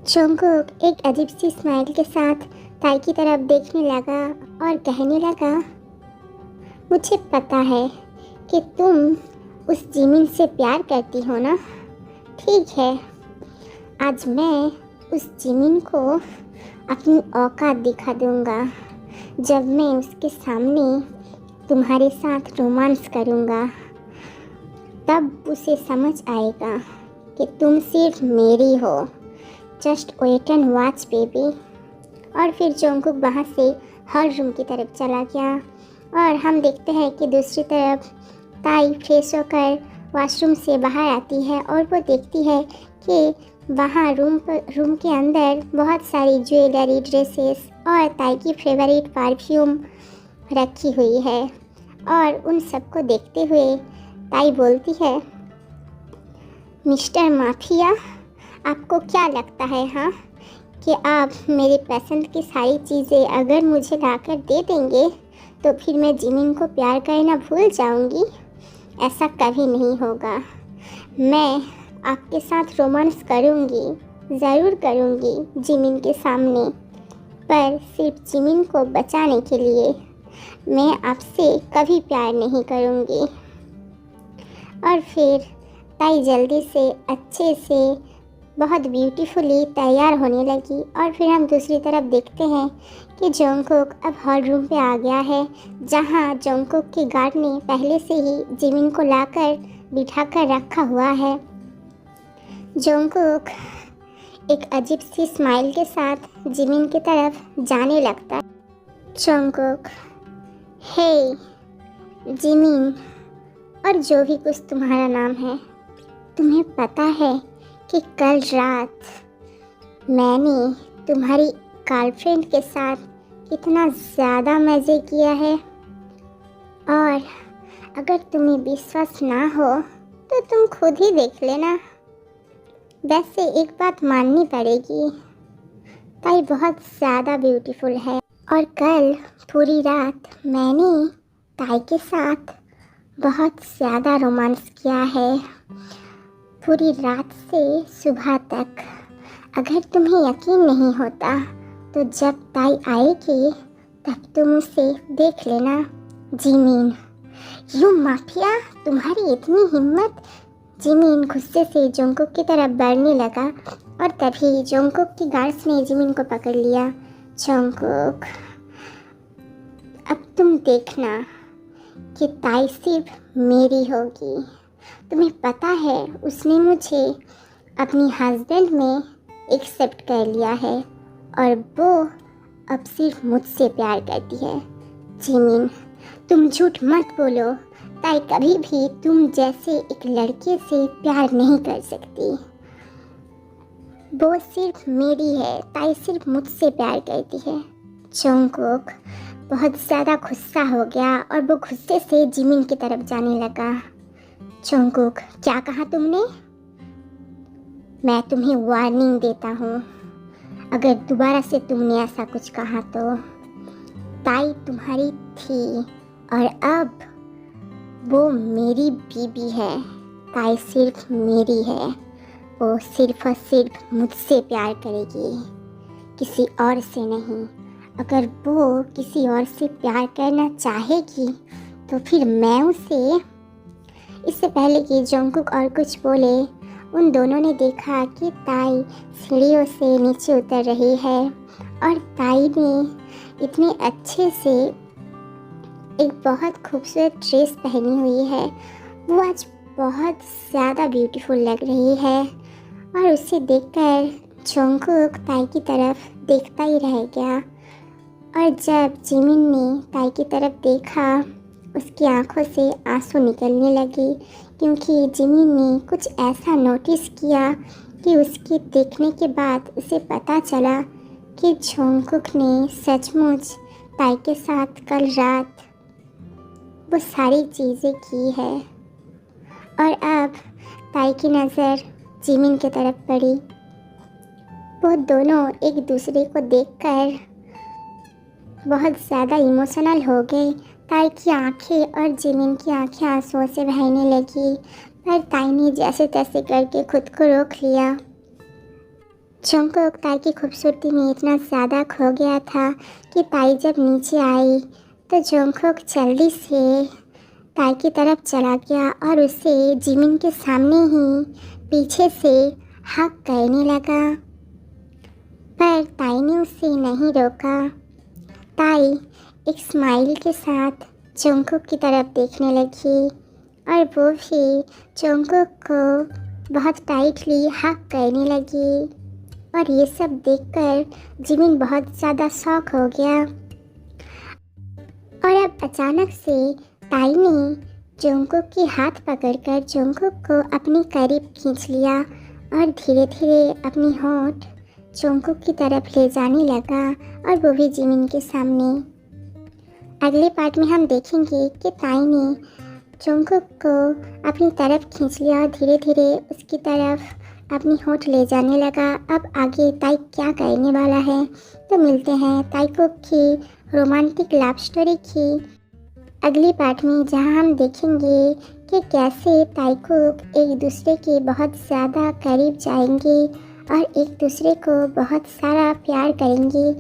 Jungkook एक अजीब सी smile के साथ ताई की तरफ देखने लगा और कहने लगा, मुझे पता है कि तुम उस जिमिन से प्यार करती हो ना। ठीक है, आज मैं उस जिमिन को अपनी औकात दिखा दूंगा। जब मैं उसके सामने तुम्हारे साथ रोमांस करूंगा तब उसे समझ आएगा कि तुम सिर्फ मेरी हो। Just wait and watch baby. और फिर जंगकुक वहाँ से हर रूम की तरफ चला गया और हम देखते हैं कि दूसरी तरफ ताई फ्रेश होकर वॉशरूम से बाहर आती है और वो देखती है कि वहाँ रूम के अंदर बहुत सारी ज्वेलरी, ड्रेसेस और ताई की फेवरेट परफ्यूम रखी हुई है। और उन सबको देखते हुए ताई बोलती है, मिस्टर माफिया, आपको क्या लगता है हाँ कि आप मेरी पसंद की सारी चीज़ें अगर मुझे लाकर दे देंगे तो फिर मैं जिमिन को प्यार करना भूल जाऊंगी? ऐसा कभी नहीं होगा। मैं आपके साथ रोमांस करूंगी, ज़रूर करूंगी जिमिन के सामने, पर सिर्फ जिमिन को बचाने के लिए। मैं आपसे कभी प्यार नहीं करूंगी। और फिर ताई जल्दी से अच्छे से बहुत ब्यूटीफुली तैयार होने लगी। और फिर हम दूसरी तरफ देखते हैं कि जंगकुक अब हॉल रूम पे आ गया है, जहाँ जंगकुक की गार्ड ने पहले से ही जिमिन को लाकर बिठाकर रखा हुआ है। जंगकुक एक अजीब सी स्माइल के साथ जिमिन की तरफ जाने लगता है। जंगकुक, हे जिमिन, और जो भी कुछ तुम्हारा नाम है, तुम्हें पता है कि कल रात मैंने तुम्हारी गर्लफ्रेंड के साथ कितना ज़्यादा मज़े किया है। और अगर तुम्हें विश्वास ना हो तो तुम खुद ही देख लेना। वैसे एक बात माननी पड़ेगी, ताई बहुत ज़्यादा ब्यूटीफुल है। और कल पूरी रात मैंने ताई के साथ बहुत ज़्यादा रोमांस किया है, पूरी रात से सुबह तक। अगर तुम्हें यकीन नहीं होता तो जब ताई आएगी तब तुम उसे देख लेना। जिमिन, यू माफिया, तुम्हारी इतनी हिम्मत! जिमिन गुस्से से जंगकुक की तरफ बढ़ने लगा और तभी जंगकुक की गार्ड्स ने जिमिन को पकड़ लिया। जंगकुक, अब तुम देखना कि ताई सिर्फ मेरी होगी। तुम्हें पता है उसने मुझे अपनी हस्बैंड में एक्सेप्ट कर लिया है और वो अब सिर्फ मुझसे प्यार करती है। जिमिन, तुम झूठ मत बोलो। ताई कभी भी तुम जैसे एक लड़के से प्यार नहीं कर सकती। वो सिर्फ मेरी है, ताई सिर्फ मुझसे प्यार करती है। जंगकुक बहुत ज़्यादा गुस्सा हो गया और वो गुस्से से जिमिन की तरफ जाने लगा। जंगकुक, क्या कहा तुमने? मैं तुम्हें वार्निंग देता हूँ, अगर दोबारा से तुमने ऐसा कुछ कहा तो। ताई तुम्हारी थी और अब वो मेरी बीबी है। ताई सिर्फ मेरी है, वो सिर्फ और सिर्फ मुझसे प्यार करेगी, किसी और से नहीं। अगर वो किसी और से प्यार करना चाहेगी तो फिर मैं उसे। इससे पहले कि जंगकुक और कुछ बोले, उन दोनों ने देखा कि ताई सीढ़ियों से नीचे उतर रही है और ताई ने इतने अच्छे से एक बहुत खूबसूरत ड्रेस पहनी हुई है। वो आज बहुत ज़्यादा ब्यूटीफुल लग रही है और उसे देखकर जंगकुक ताई की तरफ देखता ही रह गया। और जब जिमिन ने ताई की तरफ देखा, उसकी आंखों से आंसू निकलने लगे, क्योंकि जिमिन ने कुछ ऐसा नोटिस किया कि उसके देखने के बाद उसे पता चला कि जंगकुक ने सचमुच ताई के साथ कल रात वो सारी चीज़ें की है। और अब ताई की नज़र जिमिन की तरफ पड़ी। वो दोनों एक दूसरे को देखकर बहुत ज़्यादा इमोशनल हो गए। ताई की आंखें और जिमिन की आंखें आंसुओं से बहने लगी, पर ताई ने जैसे तैसे करके खुद को रोक लिया। जंगकुक ताई की खूबसूरती में इतना ज़्यादा खो गया था कि ताई जब नीचे आई तो जंगकुक जल्दी से ताई की तरफ चला गया और उसे जिमिन के सामने ही पीछे से हक करने लगा, पर ताई ने उसे नहीं रोका। ताई एक स्माइल के साथ जंगकुक की तरफ देखने लगी और वो भी जंगकुक को बहुत टाइटली हक करने लगी और ये सब देखकर जिमिन बहुत ज़्यादा शॉक हो गया। और अब अचानक से ताई ने जंगकुक के हाथ पकड़कर जंगकुक को अपने करीब खींच लिया और धीरे धीरे अपनी होंठ जंगकुक की तरफ ले जाने लगा और वो भी जिमिन के सामने। अगले पार्ट में हम देखेंगे कि ताई ने जंगकुक को अपनी तरफ खींच लिया और धीरे धीरे उसकी तरफ अपनी होंठ ले जाने लगा। अब आगे ताई क्या करने वाला है, तो मिलते हैं ताईकुक की रोमांटिक लव स्टोरी की अगली पार्ट में, जहां हम देखेंगे कि कैसे ताईकुक एक दूसरे के बहुत ज़्यादा करीब जाएंगे और एक दूसरे को बहुत सारा प्यार करेंगे।